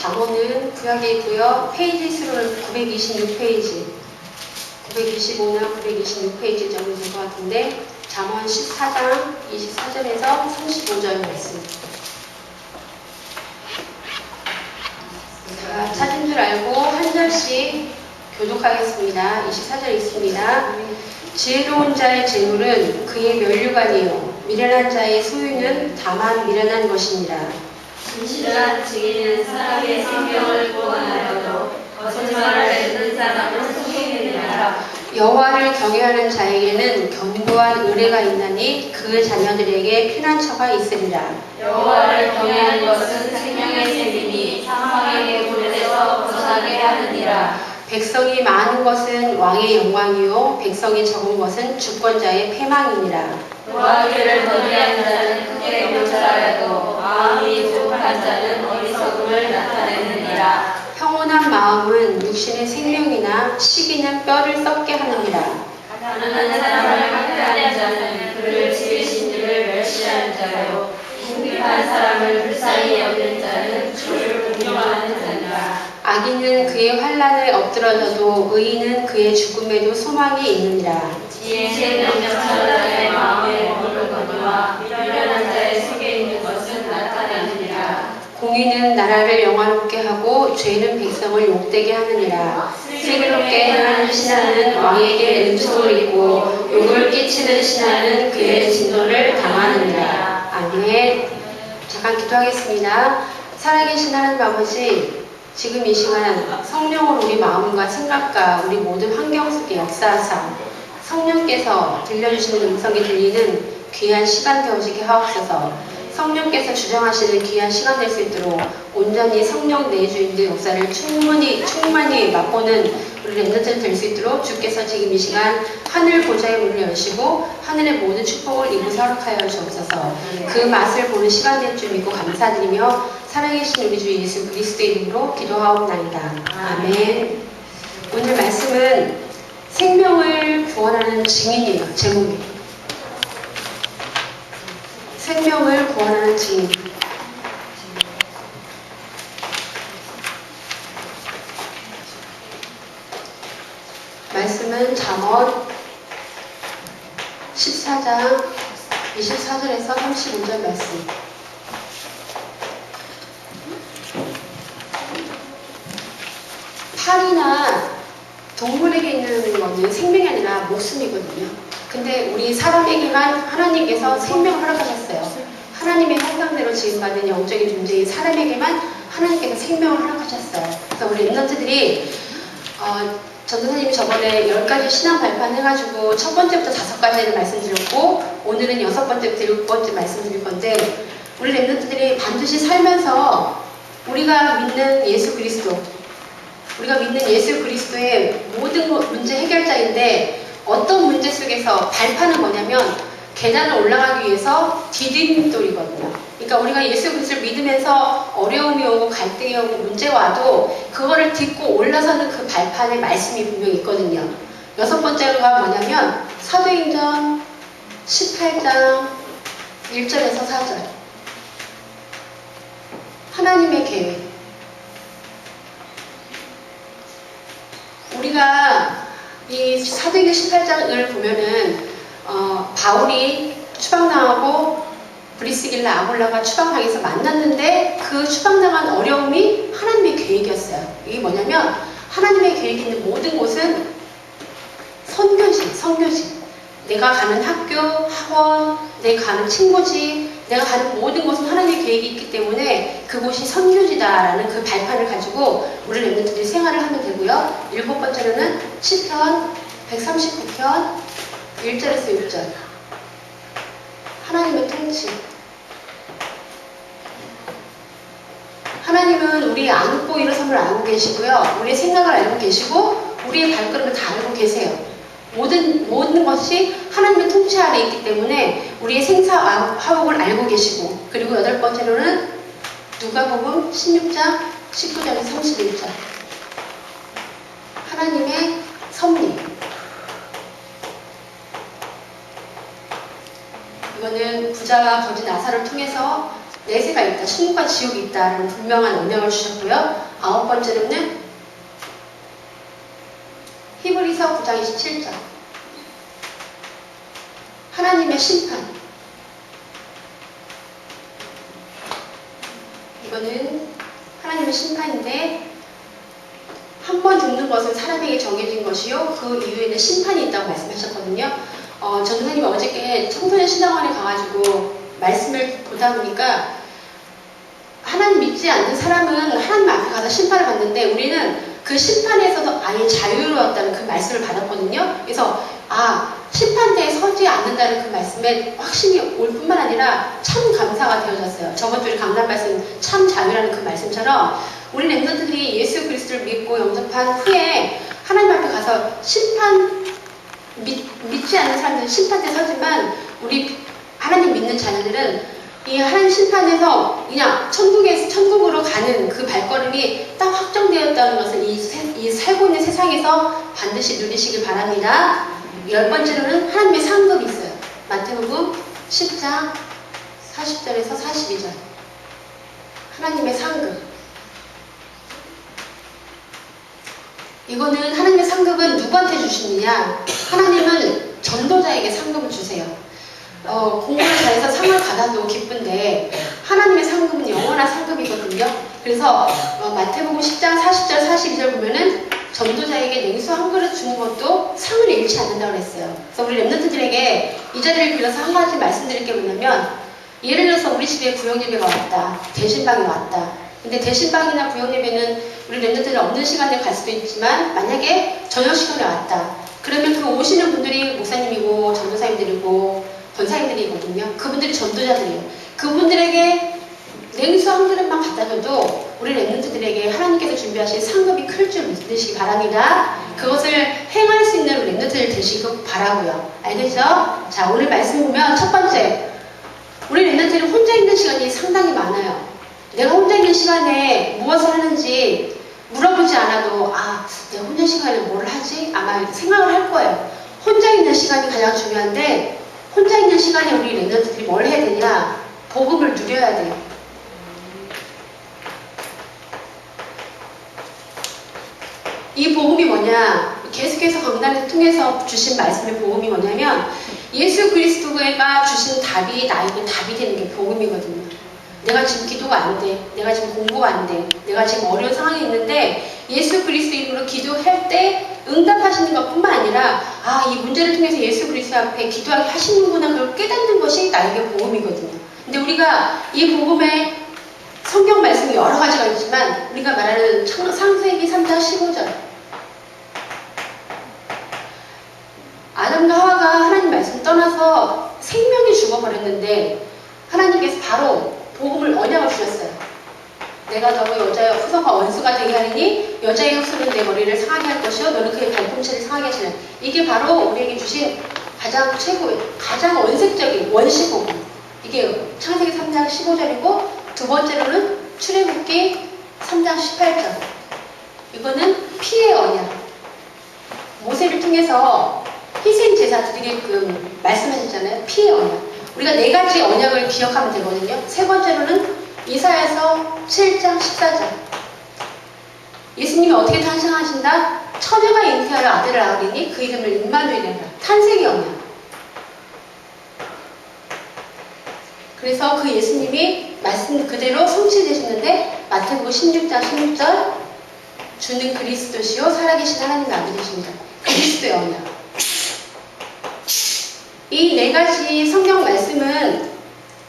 잠언은 구약에 있고요. 페이지 수로는 926페이지, 925나 926페이지 정도 될 것 같은데 잠언 14장 24절에서 35절 말씀. 자, 찾은 줄 알고 한 절씩 교독하겠습니다. 24절 있습니다. 지혜로운 자의 재물은 그의 면류관이요 미련한 자의 소유는 다만 미련한 것입니다. 진실한 증인은 사람의 생명을 구원하여도 거짓말을 듣는 사람은 속이느니라. 여호와를 경외하는 자에게는 견고한 의뢰가 있나니 그 자녀들에게 피난처가 있으리라. 여호와를 경외하는 것은 생명의 샘이니 사망의 굴에서 벗어나게 하느니라. 백성이 많은 것은 왕의 영광이요 백성이 적은 것은 주권자의 패망이니라. 노하기를 더디한 자는 크게 경찰하여도 마음이 조급한 자는 어리석음을 나타내느니라. 평온한 마음은 육신의 생명이나 시기는 뼈를 썩게 하느니라. 가난한 사람을 학대하는 자는 그를 지으신 이를 멸시하는 자요 궁핍한 사람을 불쌍히 여기는 자는 주를 공경하는 자니라. 악인은 그의 환난을 엎드러져도 의인은 그의 죽음에도 소망이 있느니라. 지혜의 명령하는 자의 마음에 머무르거니와 미련한 자의 속에 있는 것은 나타나느니라. 공의는 나라를 영화롭게 하고 죄는 백성을 욕되게 하느니라. 슬기롭게 행하는 신하는 왕에게 은총을 입고 욕을 끼치는 신하는 그의 진노를 당하느니라. 아멘. 잠깐 기도하겠습니다. 살아계신 하나님 아버지, 지금 이 시간 성령으로 우리 마음과 생각과 우리 모든 환경 속에 역사하사 성령께서 들려주시는 음성이 들리는 귀한 시간 되어지게 하옵소서. 성령께서 주장하시는 귀한 시간 될 수 있도록 온전히 성령 내주인들 역사를 충만히 맛보는 우리 랩런트들 될 수 있도록 주께서 지금 이 시간 하늘 보좌의 문을 여시고 하늘의 모든 축복을 이루서 허락하여 주옵소서. 그 맛을 보는 시간 될 줄 믿고 감사드리며 살아계신 우리 주 예수 그리스도 이름으로 기도하옵나이다. 아멘. 오늘 말씀은 생명을 구원하는 증인이에요. 제목이 생명을 구원하는 증인. 말씀은 잠언 14장 24절에서 35절 말씀. 팔이나 동물에게 있는 거는 생명이 아니라 목숨이거든요. 근데 우리 사람에게만 하나님께서 생명을 허락하셨어요. 하나님의 형상대로 지음받은 영적인 존재인 사람에게만 하나님께서 생명을 허락하셨어요. 그래서 우리 랩런트들이 전도사님이 저번에 10가지 신앙 발판 해가지고 첫 번째부터 5가지를 말씀드렸고 오늘은 6번째부터 7번째 말씀드릴 건데 우리 랩런트들이 반드시 살면서 우리가 믿는 예수 그리스도의 모든 문제 해결자인데 어떤 문제 속에서 발판은 뭐냐면 계단을 올라가기 위해서 디딤돌이거든요. 그러니까 우리가 예수 그리스도를 믿으면서 어려움이 오고 갈등이 오고 문제가 와도 그거를 딛고 올라서는 그 발판에 말씀이 분명히 있거든요. 6번째가 뭐냐면 사도행전 18장 1절에서 4절 하나님의 계획. 우리가 이 사도행전 18장을 보면은 바울이 추방당하고 브리스길라 아골라가 추방당해서 만났는데 그 추방당한 어려움이 하나님의 계획이었어요. 이게 뭐냐면 하나님의 계획이 있는 모든 곳은 선교지. 내가 가는 학교, 학원, 내가 가는 친구집, 내가 가는 모든 곳은 하나님의 계획이 있기 때문에 그곳이 선교지다라는 그 발판을 가지고 우리 랩런트들이 생활을 하면 되고요. 7번째로는 시편 139편 1절에서 6절 하나님의 통치. 하나님은 우리 안고 일어섬을 알고 계시고요. 우리의 생각을 알고 계시고 우리의 발걸음을 다 알고 계세요. 모든 것이 하나님의 통치 아래 있기 때문에 우리의 생사화복을 알고 계시고 그리고 8번째로는 누가복음 16장 19절에서 31절 하나님의 섭리. 이거는 부자와 거지 나사를 통해서 내세가 있다, 천국과 지옥이 있다라는 분명한 언약을 주셨고요. 9번째로는 히브리서 9장 27절 하나님의 심판. 이거는 하나님의 심판인데 한 번 죽는 것은 사람에게 정해진 것이요 그 이후에는 심판이 있다고 말씀하셨거든요. 전도사님이 어저께 청소년 신앙원에 가가지고 말씀을 보다 보니까 하나님 믿지 않는 사람은 하나님 앞에 가서 심판을 받는데 우리는 그 심판에서도 아예 자유로웠다는 그 말씀을 받았거든요. 그래서 심판대에 서지 않는다는 그 말씀에 확신이 올 뿐만 아니라 참 감사가 되어졌어요. 저번 주에 강단 말씀 참 자유라는 그 말씀처럼 우리 렘넌트들이 예수 그리스도를 믿고 영접한 후에 하나님 앞에 가서 믿지 않는 사람들은 심판대에 서지만 우리 하나님 믿는 자녀들은 이 하나님 심판에서 그냥 천국으로 가는 그 발걸음이 딱 확정되었다는 것을 이 살고 있는 세상에서 반드시 누리시길 바랍니다. 10번째로는 하나님의 상급이 있어요. 마태복음 10장 40절에서 42절 하나님의 상급. 이거는 하나님의 상급은 누구한테 주시느냐? 하나님은 전도자에게 상급을 주세요. 공부를 잘해서 상을 받아도 기쁜데 하나님의 상급은 영원한 상급이거든요. 그래서 마태복음 10장 40절 42절 보면은 전도자에게 냉수 한 그릇 주는 것도 상을 잃지 않는다고 그랬어요. 그래서 우리 렘넌트들에게 이 자리를 빌어서 한 가지 말씀드릴 게 뭐냐면 예를 들어서 우리 집에 구역예배가 왔다. 대신방이 왔다. 근데 대신방이나 구역예배는 우리 렘넌트들 없는 시간에 갈 수도 있지만 만약에 저녁 시간에 왔다. 그러면 그 오시는 분들이 목사님이고 전도사님들이고 권사님들이거든요. 그분들이 전도자들이에요. 그분들에게 냉수 한 그릇만 갖다 줘도 우리 렘넌트들에게 하나님께서 준비하신 상급이 클 줄 믿으시기 바랍니다. 그것을 행할 수 있는 우리 렘넌트들 되시길 바라고요. 알겠죠? 자, 오늘 말씀 보면 첫 번째, 우리 렘넌트들은 혼자 있는 시간이 상당히 많아요. 내가 혼자 있는 시간에 무엇을 하는지 물어보지 않아도 내가 혼자 시간에 뭘 하지? 아마 생각을 할 거예요. 혼자 있는 시간이 가장 중요한데 혼자 있는 시간에 우리 렘넌트들이 뭘 해야 되냐? 복음을 누려야 돼요. 이 복음이 뭐냐? 계속해서 강단을 통해서 주신 말씀의 복음이 뭐냐면 예수 그리스도가 주신 답이 나에게 답이 되는 게 복음이거든요. 내가 지금 기도가 안 돼. 내가 지금 공부가 안 돼. 내가 지금 어려운 상황이 있는데 예수 그리스도 이름으로 기도할 때 응답하시는 것뿐만 아니라 이 문제를 통해서 예수 그리스도 앞에 기도하게 하시는구나 그걸 깨닫는 것이 나에게 복음이거든요. 근데 우리가 이 복음에 성경 말씀이 여러 가지가 있지만 우리가 말하는 창세기 3장 15절 아담과 하와가 하나님 말씀 떠나서 생명이 죽어버렸는데 하나님께서 바로 복음을 언약을 주셨어요. 내가 너의 여자의 후손과 원수가 되게 하리니 여자의 흑수는 내 머리를 상하게 할 것이요 너는 그의 발꿈치를 상하게 하시는 이게 바로 우리에게 주신 가장 최고의 가장 원색적인 원시 복음. 이게 창세기 3장 15절이고 두 번째로는 출애굽기 3장 18절 이거는 피의 언약. 모세를 통해서 희생 제사 드리게끔 말씀하셨잖아요. 피의 언약. 우리가 네 가지 언약을 기억하면 되거든요. 세 번째로는 이사야서 7장 14절 예수님이 어떻게 탄생하신다? 처녀가 잉태하여 아들을 낳으리니 그 이름을 임마누엘이라. 탄생의 언약. 그래서 그 예수님이 말씀 그대로 성취되셨는데 마태복음 16장 16절 주는 그리스도시요 살아계신 하나님의 아들이십니다. 그리스도의 언약. 이 네 가지 성경 말씀은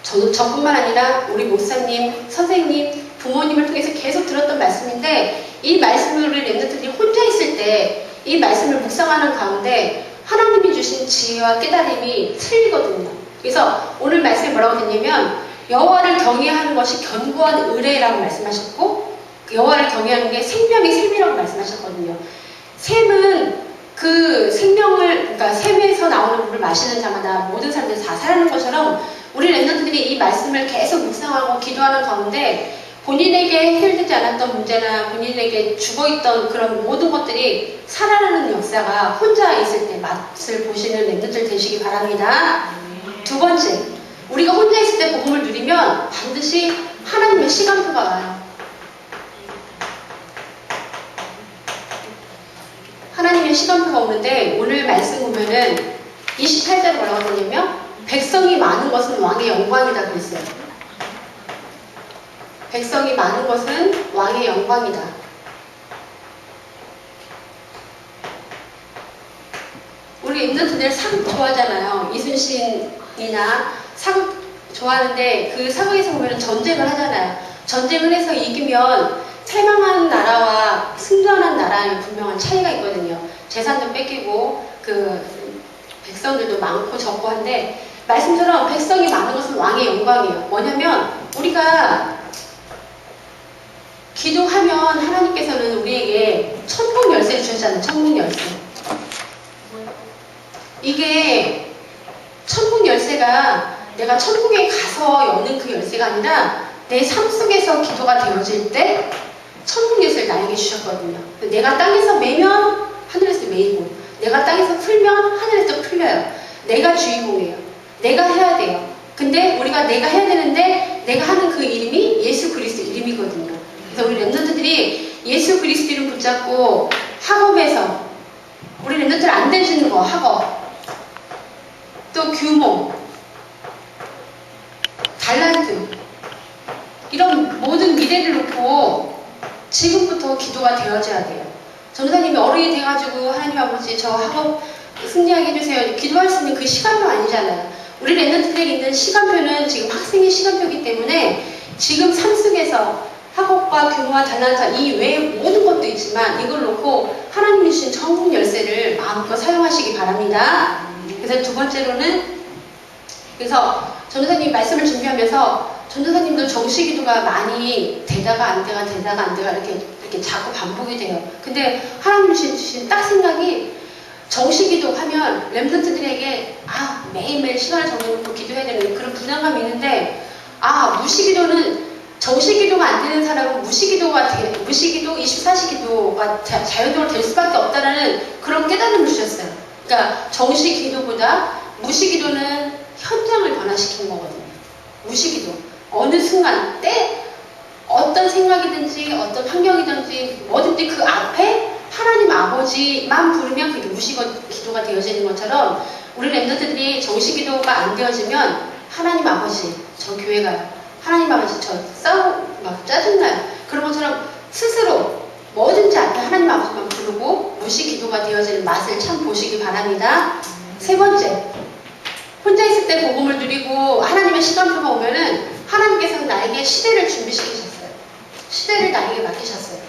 저뿐만 아니라 우리 목사님, 선생님, 부모님을 통해서 계속 들었던 말씀인데 이 말씀을 우리 렘넌트들이 혼자 있을 때 이 말씀을 묵상하는 가운데 하나님이 주신 지혜와 깨달음이 틀리거든요. 그래서 오늘 말씀에 뭐라고 됐냐면 여호와를 경외하는 것이 견고한 의뢰라고 말씀하셨고 여호와를 경외하는 게 생명의 샘이라고 말씀하셨거든요. 샘은 그 생명을, 그러니까 샘에서 나오는 물을 마시는 자마다 모든 사람들이 다 살아나는 것처럼 우리 렘넌트들이 이 말씀을 계속 묵상하고 기도하는 가운데 본인에게 해결되지 않았던 문제나 본인에게 죽어있던 그런 모든 것들이 살아나는 역사가 혼자 있을 때 맛을 보시는 렘넌트들 되시기 바랍니다. 두 번째, 우리가 혼자 있을 때 복음을 누리면 반드시 하나님의 시간표가 와요. 하나님의 시간표가 오는데 오늘 말씀 보면은 28절에 뭐라고 하냐면 백성이 많은 것은 왕의 영광이다 그랬어요. 백성이 많은 것은 왕의 영광이다. 우리 임전트들 사극 좋아하잖아요. 이순신이나 사극 좋아하는데 그 사극에서 보면 전쟁을 하잖아요. 전쟁을 해서 이기면 패망한 나라와 승전한 나라의 분명한 차이가 있거든요. 재산도 뺏기고 그 백성들도 많고 적고 한데 말씀처럼 백성이 많은 것은 왕의 영광이에요. 뭐냐면 우리가 기도하면 하나님께서는 우리에게 천국 열쇠를 주셨잖아요. 천국 열쇠. 이게 천국 열쇠가 내가 천국에 가서 여는 그 열쇠가 아니라 내 삶 속에서 기도가 되어질 때 천국 열쇠를 나에게 주셨거든요. 내가 땅에서 매면 하늘에서 매이고 내가 땅에서 풀면 하늘에서 풀려요. 내가 주인공이에요. 내가 해야 돼요. 근데 우리가 내가 해야 되는데 내가 하는 그 이름이 예수 그리스도 이름이거든요. 그래서 우리 랩런트들이 예수 그리스도 이름 붙잡고 학업에서 우리 랩런트를 안 되시는 거 학업 또 규모 달란트 이런 모든 미래를 놓고 지금부터 기도가 되어져야 돼요. 전도사님이 어른이 돼가지고 하나님 아버지 저 학업 승리하게 해주세요. 기도할 수 있는 그 시간도 아니잖아요. 우리 랩런트들에게 있는 시간표는 지금 학생의 시간표이기 때문에 지금 삶 속에서 학업과 규모와 달란트 이 외에 모든 것도 있지만 이걸 놓고 하나님이 주신 천국 열쇠를 마음껏 사용하시기 바랍니다. 그래서 두 번째로는 그래서 전도사님 말씀을 준비하면서 전도사님도 정시기도가 많이 되다가 안 되가 되다가 안 되가 이렇게 자꾸 반복이 돼요. 근데 하나님 주신 딱 생각이 정시기도 하면 렘넌트들에게 매일매일 시간을 정해놓고 기도해야 되는 그런 부담감이 있는데 무시기도는 정시기도가 안 되는 사람은 무시기도 24시기도가 자연적으로 될 수밖에 없다라는 그런 깨달음을 주셨어요. 그러니까 정시기도보다 무시기도는 현장을 변화시키는 거거든요. 무시기도 어느 순간 때 어떤 생각이든지 어떤 환경이든지 뭐든지 그 앞에 하나님 아버지만 부르면 그게 무시기도가 되어지는 것처럼 우리 랩런트들이 정시기도가 안 되어지면 하나님 아버지 저 교회 가요. 하나님 아버지 저 막 짜증나요. 그런 것처럼 스스로 뭐든지 앞에 하나님 아버지만 부르고 무시기도가 되어지는 맛을 참 보시기 바랍니다. 세 번째, 혼자 있을 때 복음을 누리고 하나님의 시간표가 오면은 하나님께서는 나에게 시대를 준비시키셨어요. 시대를 나에게 맡기셨어요.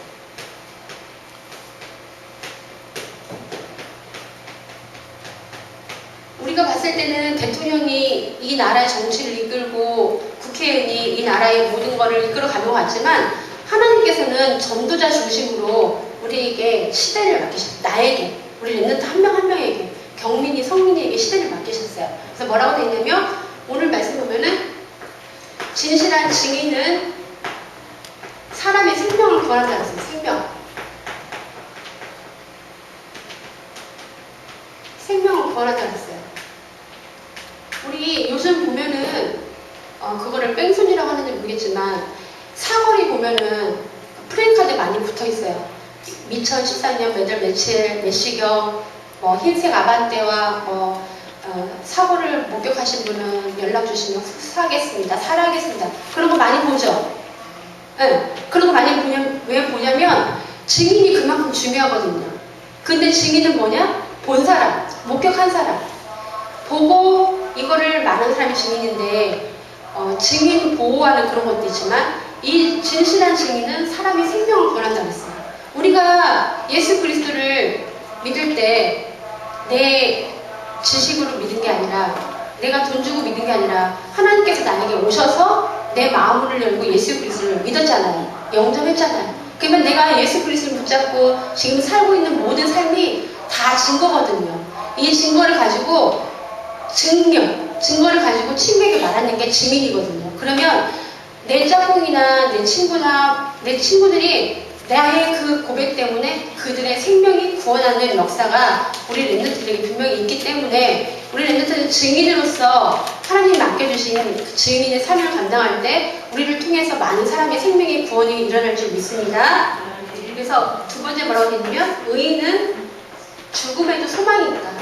우리가 봤을 때는 대통령이 이 나라의 정치를 이끌고 국회의원이 이 나라의 모든 것을 이끌어가는 것 같지만 하나님께서는 전도자 중심으로 우리에게 시대를 맡기셨어요. 나에게, 우리 랩런트 한 명 한 명에게, 경민이, 성민이에게 시대를 맡기셨어요. 그래서 뭐라고 되어 있냐면 오늘 말씀 보면은 진실한 증인은 사람의 생명을 구한다는 거예요. 생명을 구한다는 거예요. 우리 요즘 보면은 그거를 뺑소니라고 하는지 모르겠지만 사거리 보면은 프레임카드 많이 붙어 있어요. 2014년 몇 월 며칠 몇 시경 흰색 아반떼와 사고를 목격하신 분은 연락 주시면 수사하겠습니다. 살아하겠습니다. 그런 거 많이 보죠? 네. 그런 거 많이 보면 왜 보냐면 증인이 그만큼 중요하거든요. 근데 증인은 뭐냐? 본 사람, 목격한 사람. 보고 이거를 많은 사람이 증인인데 증인 보호하는 그런 것도 있지만 이 진실한 증인은 사람의 생명을 구원한다고 했어요. 우리가 예수 그리스도를 믿을 때 내 지식으로 믿은 게 아니라 내가 돈 주고 믿은 게 아니라 하나님께서 나에게 오셔서 내 마음을 열고 예수 그리스도를 믿었잖아요. 영접했잖아요. 그러면 내가 예수 그리스도를 붙잡고 지금 살고 있는 모든 삶이 다 증거거든요. 이 증거를 가지고 증거를 가지고 친구에게 말하는 게 증인이거든요. 그러면 내 짝꿍이나 내 친구나 내 친구들이 나의 그 고백 때문에 그들의 생명이 구원하는 역사가 우리 렘넌트들에게 분명히 있기 때문에 우리 렘넌트는 증인으로서 하나님이 맡겨주신 그 증인의 삶을 감당할 때 우리를 통해서 많은 사람의 생명의 구원이 일어날 줄 믿습니다. 그래서 두 번째 뭐라고 되냐면 의인은 죽음에도 소망이 있다.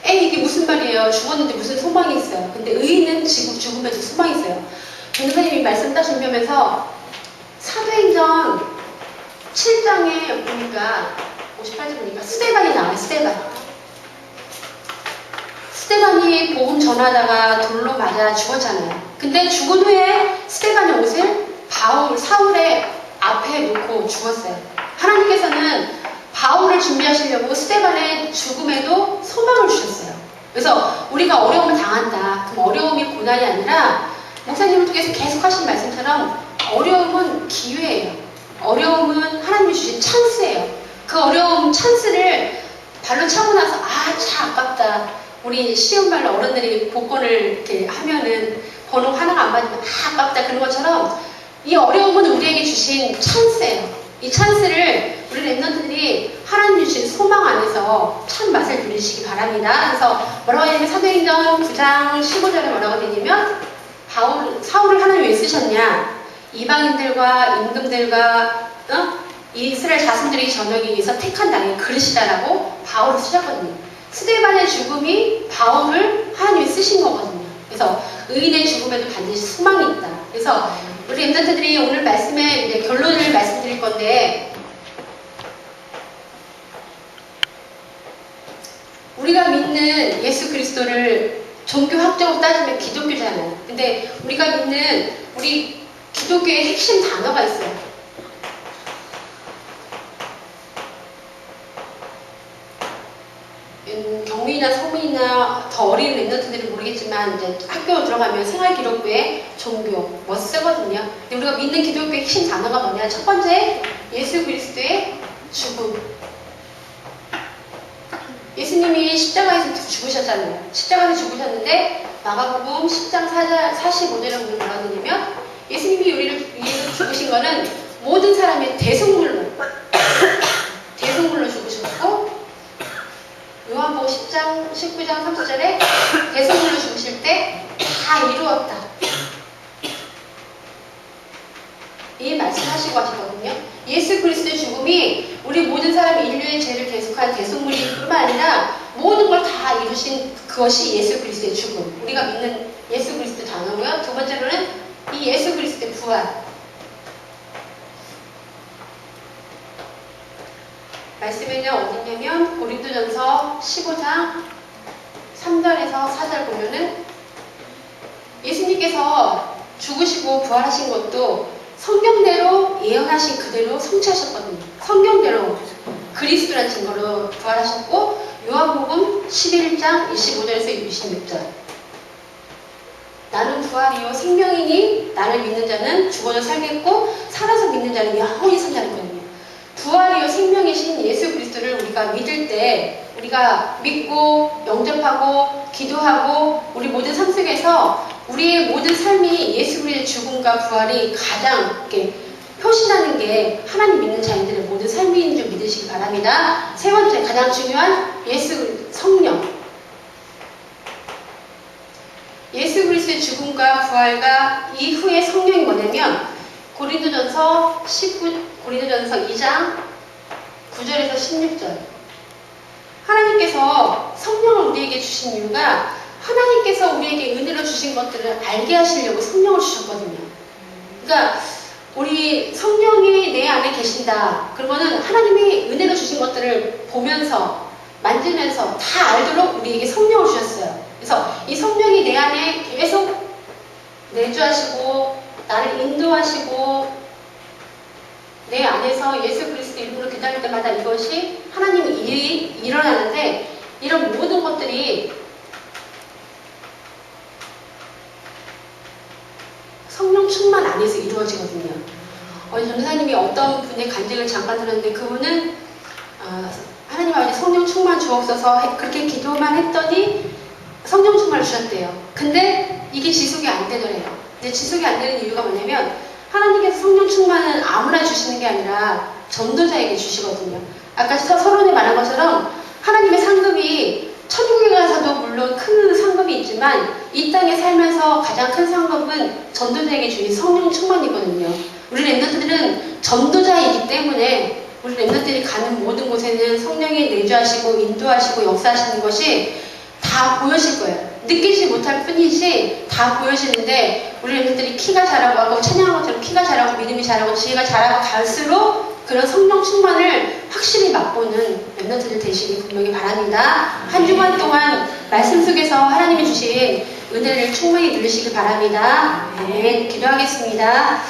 이게 무슨 말이에요? 죽었는데 무슨 소망이 있어요? 근데 의인은 죽음에도 소망이 있어요. 전도사님이 말씀 딱 준비하면서 사도행전 7장에 보니까 58절 보니까 스데반이 나와요. 스데반이 복음 전하다가 돌로 맞아 죽었잖아요. 근데 죽은 후에 스데반의 옷을 사울의 앞에 놓고 죽었어요. 하나님께서는 바울을 준비하시려고 스데반의 죽음에도 소망을 주셨어요. 그래서 우리가 어려움을 당한다. 그럼 어려움이 고난이 아니라 목사님을 통해서 계속 하신 말씀처럼 어려움은 기회예요. 어려움은 하나님이 주신 찬스예요. 그 어려움 찬스를 발로 차고 나서 참 아깝다. 우리 쉬운 말로 어른들이 복권을 이렇게 하면은 번호 하나가 안 맞으면 아깝다 그런 것처럼 이 어려움은 우리에게 주신 찬스예요. 이 찬스를 우리 렘넌트들이 하나님 주신 소망 안에서 참 맛을 누리시기 바랍니다. 그래서 뭐라고 하냐면 사도행전 9장 15절에 뭐라고 되냐면 사울을 하나님이 왜 쓰셨냐? 이방인들과 임금들과 이스라엘 자손들이 저녁에 의해서 택한 당의 그릇이다라고 바울을 쓰셨거든요. 스데반의 죽음이 바울을 하나님이 쓰신 거거든요. 그래서 의인의 죽음에도 반드시 소망이 있다. 그래서 우리 렘넌트들이 오늘 말씀의 이제 결론을 말씀드릴 건데 우리가 믿는 예수 그리스도를 종교학적으로 따지면 기독교잖아요. 근데 우리가 믿는 우리 기독교의 핵심 단어가 있어요. 경민이나 성민이나 더 어린 렘넌트들은 모르겠지만 이제 학교 들어가면 생활기록부에 종교 뭐 쓰거든요. 근데 우리가 믿는 기독교의 핵심 단어가 뭐냐? 첫 번째 예수 그리스도의 죽음. 예수님이 십자가에서 죽으셨잖아요. 십자가에서 죽으셨는데 마가복음 10장 45절에 보면 뭐라고 되냐면 예수님이 우리를 위해서 죽으신 거는 모든 사람의 대속물로 죽으셨고 요한복음 10장 19장 30절에 대속물로 죽으실 때 다 이루었다. 이 말씀하시고 하시거든요. 예수 그리스도의 죽음이 우리 모든 사람 인류의 죄를 대속한 대속물일 뿐만 아니라 모든 걸 다 이루신 그것이 예수 그리스도의 죽음. 우리가 믿는 예수 그리스도 단어고요. 두 번째로는 이 예수 그리스도의 부활. 말씀에는 어디냐면 고린도전서 15장 3절에서 4절 보면은 예수님께서 죽으시고 부활하신 것도 성경대로 예언하신 그대로 성취하셨거든요. 성경대로 그리스도라는 증거로 부활하셨고 요한복음 11장 25절에서 26절 나는 부활이요 생명이니 나를 믿는 자는 죽어도 살겠고 살아서 믿는 자는 영원히 산다는 거거든요. 부활이요 생명이신 예수 그리스도를 우리가 믿을 때 우리가 믿고 영접하고 기도하고 우리 모든 삶 속에서 우리의 모든 삶이 예수 그리스도의 죽음과 부활이 가장 이렇게 표시나는 게 하나님 믿는 자인들의 모든 삶인 줄 믿으시기 바랍니다. 세 번째 가장 중요한 예수 성령. 예수 그리스도의 죽음과 부활과 이후의 성령이 뭐냐면 고린도전서 2장 9절에서 16절 하나님께서 성령을 우리에게 주신 이유가 하나님께서 우리에게 은혜로 주신 것들을 알게 하시려고 성령을 주셨거든요. 그러니까 우리 성령이 내 안에 계신다. 그러면은 하나님이 은혜로 주신 것들을 보면서 만지면서 다 알도록 우리에게 성령을 주셨어요. 그래서 이 성령이 내 안에 계속 내주하시고 나를 인도하시고 내 안에서 예수 그리스도 이름으로 기도할 때마다 이것이 하나님의 일이 일어나는데 이런 모든 것들이 성령 충만 안에서 이루어지거든요. 전도사님이 어떤 분의 간증을 잠깐 들었는데 그분은 하나님 아버지 성령 충만 주옵소서 그렇게 기도만 했더니 성령 충만을 주셨대요. 근데 이게 지속이 안 되더래요. 근데 지속이 안 되는 이유가 뭐냐면 하나님께서 충만은 아무나 주시는 게 아니라 전도자에게 주시거든요. 아까 서론에 말한 것처럼 하나님의 상급이 천국에 가서도 물론 큰 상급이 있지만 이 땅에 살면서 가장 큰 상급은 전도자에게 주신 성령 충만이거든요. 우리 렘넌트들은 전도자이기 때문에 우리 렘넌트들이 가는 모든 곳에는 성령이 내주하시고 인도하시고 역사하시는 것이 다 보여질 거예요. 느끼지 못할 뿐이지 다 보여지는데 우리 렘넌트들이 키가 자라고 하고 찬양한 것처럼 키가 자라고 믿음이 자라고 지혜가 자라고 갈수록 그런 성령 충만을 확실히 맛보는 렘넌트들 되시기 분명히 바랍니다. 한 주간 동안 말씀 속에서 하나님이 주신 은혜를 충분히 누리시기 바랍니다. 아멘. 기도하겠습니다.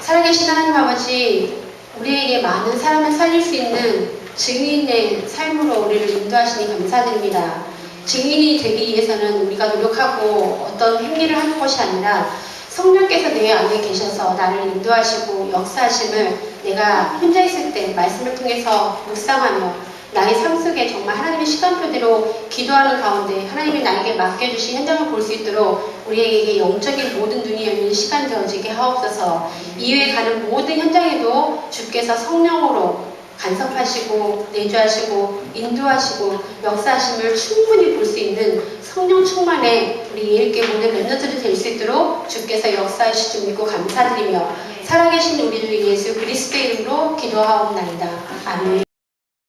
살아계신 하나님 아버지, 우리에게 많은 사람을 살릴 수 있는 증인의 삶으로 우리를 인도하시니 감사드립니다. 증인이 되기 위해서는 우리가 노력하고 어떤 행위를 하는 것이 아니라 성령께서 내 안에 계셔서 나를 인도하시고 역사하심을 내가 혼자 있을 때 말씀을 통해서 묵상하며 나의 삶 속에 정말 하나님의 시간표대로 기도하는 가운데 하나님이 나에게 맡겨주신 현장을 볼 수 있도록 우리에게 영적인 모든 눈이 열리는 시간 되어지게 하옵소서. 이외에 가는 모든 현장에도 주께서 성령으로 간섭하시고 내주하시고 인도하시고 역사하심을 충분히 볼 수 있는 성령 충만의 우리 예일교회 모든 렘넌트들이 될 수 있도록 주께서 역사하실 줄 믿고 감사드리며 살아계신 우리 주 예수 그리스도의 이름으로 기도하옵나이다. 아멘.